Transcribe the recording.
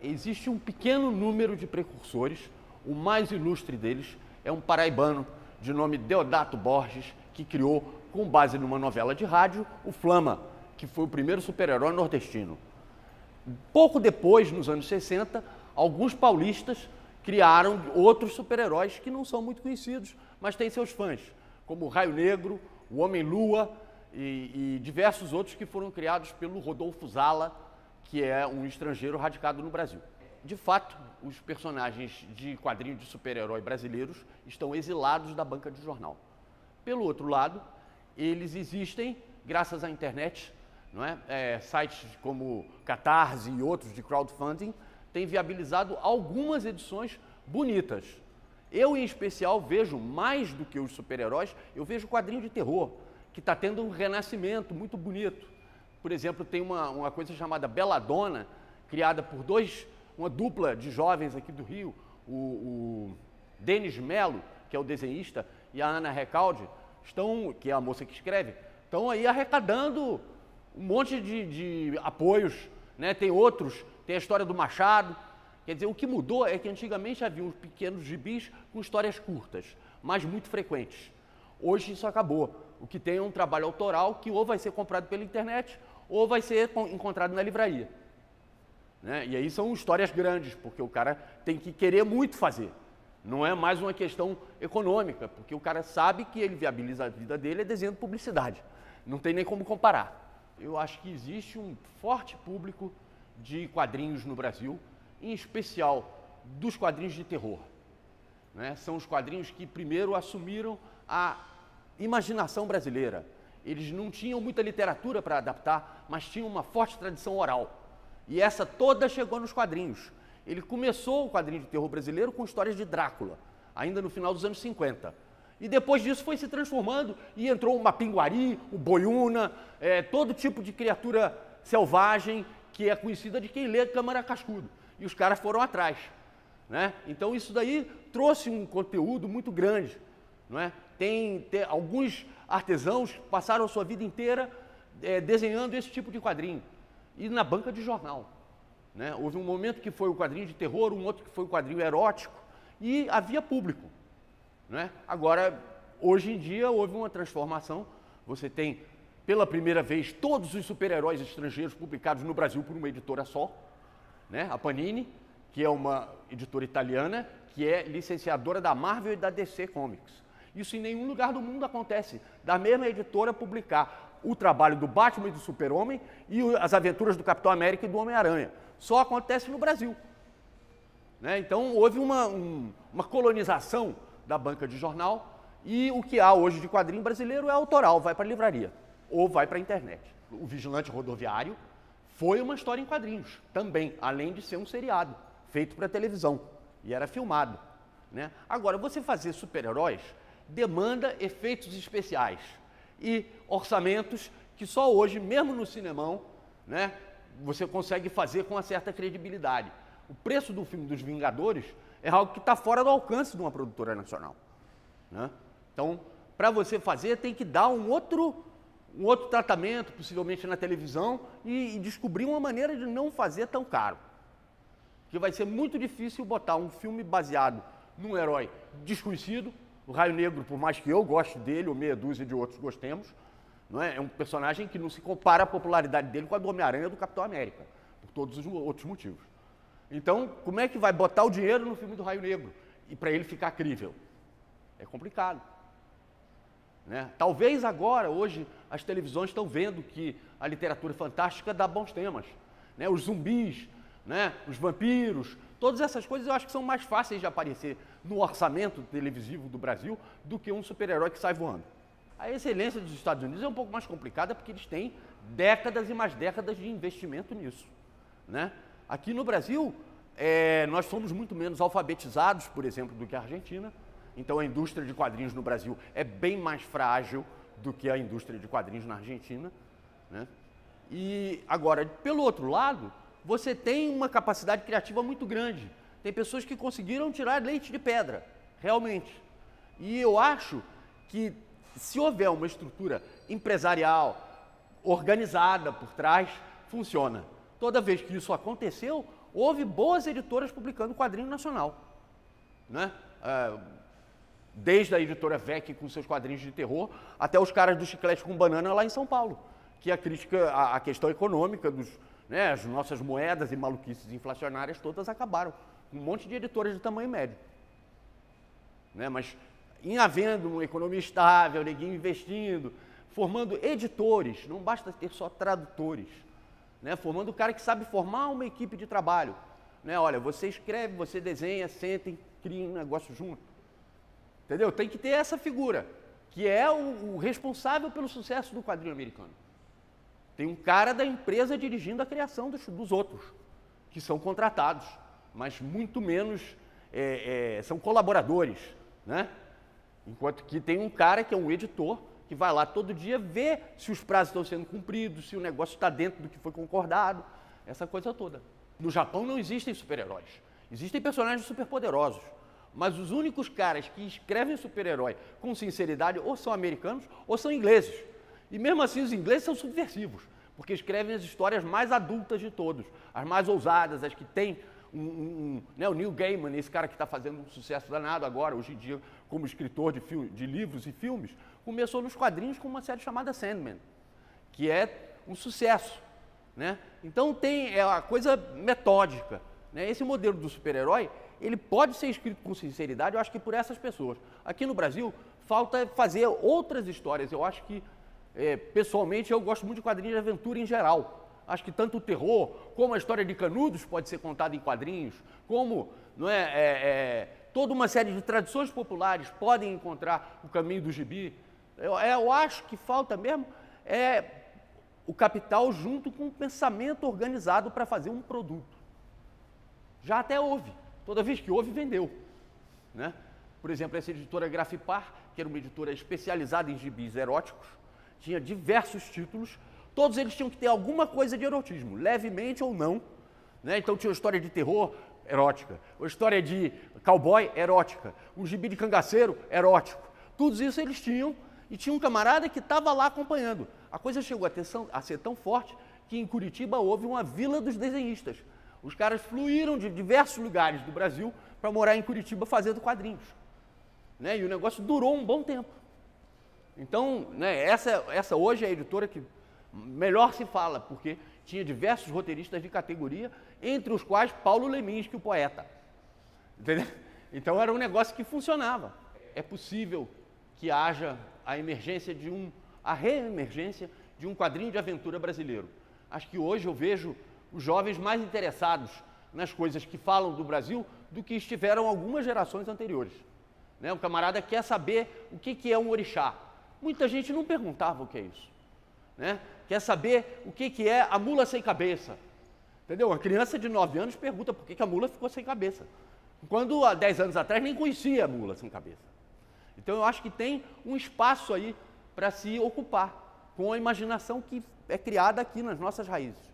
Existe um pequeno número de precursores, o mais ilustre deles é um paraibano de nome Deodato Borges, que criou, com base numa novela de rádio, o Flama, que foi o primeiro super-herói nordestino. Pouco depois, nos anos 60, alguns paulistas criaram outros super-heróis que não são muito conhecidos, mas têm seus fãs, como o Raio Negro, o Homem-Lua e diversos outros que foram criados pelo Rodolfo Zala, que é um estrangeiro radicado no Brasil. De fato, os personagens de quadrinhos de super-herói brasileiros estão exilados da banca de jornal. Pelo outro lado, eles existem graças à internet, não é? Sites como Catarse e outros de crowdfunding têm viabilizado algumas edições bonitas. Eu, em especial, vejo mais do que os super-heróis, eu vejo quadrinho de terror, que está tendo um renascimento muito bonito. Por exemplo, tem uma coisa chamada Belladonna, criada por uma dupla de jovens aqui do Rio, o Denis Mello, que é o desenhista, e a Ana Recalde, que é a moça que escreve, estão aí arrecadando um monte de apoios, né? Tem outros, tem a história do Machado. Quer dizer, o que mudou é que antigamente havia uns pequenos gibis com histórias curtas, mas muito frequentes. Hoje isso acabou. O que tem é um trabalho autoral que ou vai ser comprado pela internet ou vai ser encontrado na livraria. Né? E aí são histórias grandes, porque o cara tem que querer muito fazer. Não é mais uma questão econômica, porque o cara sabe que ele viabiliza a vida dele é desenhando publicidade. Não tem nem como comparar. Eu acho que existe um forte público de quadrinhos no Brasil, em especial dos quadrinhos de terror. Né? São os quadrinhos que primeiro assumiram a imaginação brasileira. Eles não tinham muita literatura para adaptar, mas tinham uma forte tradição oral. E essa toda chegou nos quadrinhos. Ele começou o quadrinho de terror brasileiro com histórias de Drácula, ainda no final dos anos 50. E depois disso foi se transformando e entrou o Mapinguari, o Boiúna, todo tipo de criatura selvagem que é conhecida de quem lê Câmara Cascudo. E os caras foram atrás. Né? Então isso daí trouxe um conteúdo muito grande. Não é? Tem alguns artesãos que passaram a sua vida inteira desenhando esse tipo de quadrinho. E na banca de jornal. Né? Houve um momento que foi o quadrinho de terror, um outro que foi o quadrinho erótico, e havia público. Né? Agora, hoje em dia, houve uma transformação. Você tem, pela primeira vez, todos os super-heróis estrangeiros publicados no Brasil por uma editora só. Né? A Panini, que é uma editora italiana, que é licenciadora da Marvel e da DC Comics. Isso em nenhum lugar do mundo acontece. Da mesma editora publicar o trabalho do Batman e do Super-Homem e as aventuras do Capitão América e do Homem-Aranha. Só acontece no Brasil. Né? Então, houve uma colonização da banca de jornal e o que há hoje de quadrinho brasileiro é autoral, vai para a livraria ou vai para a internet. O Vigilante Rodoviário foi uma história em quadrinhos também, além de ser um seriado feito para televisão e era filmado. Né? Agora, você fazer super-heróis demanda efeitos especiais e orçamentos que só hoje, mesmo no cinemão, né, você consegue fazer com uma certa credibilidade. O preço do filme dos Vingadores é algo que está fora do alcance de uma produtora nacional. Né? Então, para você fazer, tem que dar um outro tratamento, possivelmente na televisão, e descobrir uma maneira de não fazer tão caro. Porque vai ser muito difícil botar um filme baseado num herói desconhecido. O Raio Negro, por mais que eu goste dele, ou meia dúzia de outros gostemos, não é? É um personagem que não se compara a popularidade dele com a do Homem-Aranha e do Capitão América, por todos os outros motivos. Então, como é que vai botar o dinheiro no filme do Raio Negro e para ele ficar crível? É complicado. Né? Talvez agora, hoje, as televisões estão vendo que a literatura fantástica dá bons temas. Né? Os zumbis, né? Os vampiros, todas essas coisas eu acho que são mais fáceis de aparecer no orçamento televisivo do Brasil do que um super-herói que sai voando. A excelência dos Estados Unidos é um pouco mais complicada porque eles têm décadas e mais décadas de investimento nisso. Né? Aqui no Brasil, nós somos muito menos alfabetizados, por exemplo, do que a Argentina. Então a indústria de quadrinhos no Brasil é bem mais frágil do que a indústria de quadrinhos na Argentina. Né? E agora, pelo outro lado, você tem uma capacidade criativa muito grande. Tem pessoas que conseguiram tirar leite de pedra, realmente. E eu acho que se houver uma estrutura empresarial organizada por trás, funciona. Toda vez que isso aconteceu, houve boas editoras publicando quadrinho nacional, né? Desde a editora VEC com seus quadrinhos de terror, até os caras do Chiclete com Banana lá em São Paulo, que a crítica à questão econômica, né, as nossas moedas e maluquices inflacionárias todas acabaram. Um monte de editoras de tamanho médio. Né? Mas em havendo uma economia estável, ninguém investindo, formando editores, não basta ter só tradutores, né? Formando o cara que sabe formar uma equipe de trabalho. Né? Olha, você escreve, você desenha, sentem, criem um negócio junto. Entendeu? Tem que ter essa figura, que é o responsável pelo sucesso do quadrinho americano. Tem um cara da empresa dirigindo a criação dos outros, que são contratados, mas muito menos são colaboradores, né? Enquanto que tem um cara que é um editor, que vai lá todo dia ver se os prazos estão sendo cumpridos, se o negócio está dentro do que foi concordado, essa coisa toda. No Japão não existem super-heróis, existem personagens superpoderosos, mas os únicos caras que escrevem super-herói com sinceridade ou são americanos ou são ingleses. E mesmo assim os ingleses são subversivos, porque escrevem as histórias mais adultas de todos, as mais ousadas, as que têm né, o Neil Gaiman, esse cara que está fazendo um sucesso danado agora, hoje em dia, como escritor de livros e filmes, começou nos quadrinhos com uma série chamada Sandman, que é um sucesso. Né? Então tem a coisa metódica. Né? Esse modelo do super-herói, ele pode ser escrito com sinceridade, eu acho que por essas pessoas. Aqui no Brasil, falta fazer outras histórias. Eu acho que, pessoalmente, eu gosto muito de quadrinhos de aventura em geral. Acho que tanto o terror, como a história de Canudos pode ser contada em quadrinhos, como não toda uma série de tradições populares podem encontrar o caminho do gibi. Eu acho que falta mesmo o capital junto com o pensamento organizado para fazer um produto. Já até houve. Toda vez que houve, vendeu. Né? Por exemplo, essa editora Grafipar, que era uma editora especializada em gibis eróticos, tinha diversos títulos, todos eles tinham que ter alguma coisa de erotismo, levemente ou não. Né? Então tinha uma história de terror erótica, uma história de cowboy erótica, um gibi de cangaceiro erótico. Tudo isso eles tinham, e tinha um camarada que estava lá acompanhando. A coisa chegou a ser tão forte que em Curitiba houve uma vila dos desenhistas. Os caras fluíram de diversos lugares do Brasil para morar em Curitiba fazendo quadrinhos. Né? E o negócio durou um bom tempo. Então, né, essa hoje é a editora que melhor se fala, porque tinha diversos roteiristas de categoria, entre os quais Paulo Leminski, o poeta. Entendeu? Então era um negócio que funcionava. É possível que haja a reemergência de um quadrinho de aventura brasileiro. Acho que hoje eu vejo os jovens mais interessados nas coisas que falam do Brasil do que estiveram algumas gerações anteriores. Né? O camarada quer saber o que é um orixá. Muita gente não perguntava o que é isso. Né? Quer saber o que é a mula sem cabeça. Entendeu? Uma criança de 9 anos pergunta por que a mula ficou sem cabeça. Quando há 10 anos atrás nem conhecia a mula sem cabeça. Então eu acho que tem um espaço aí para se ocupar com a imaginação que é criada aqui nas nossas raízes.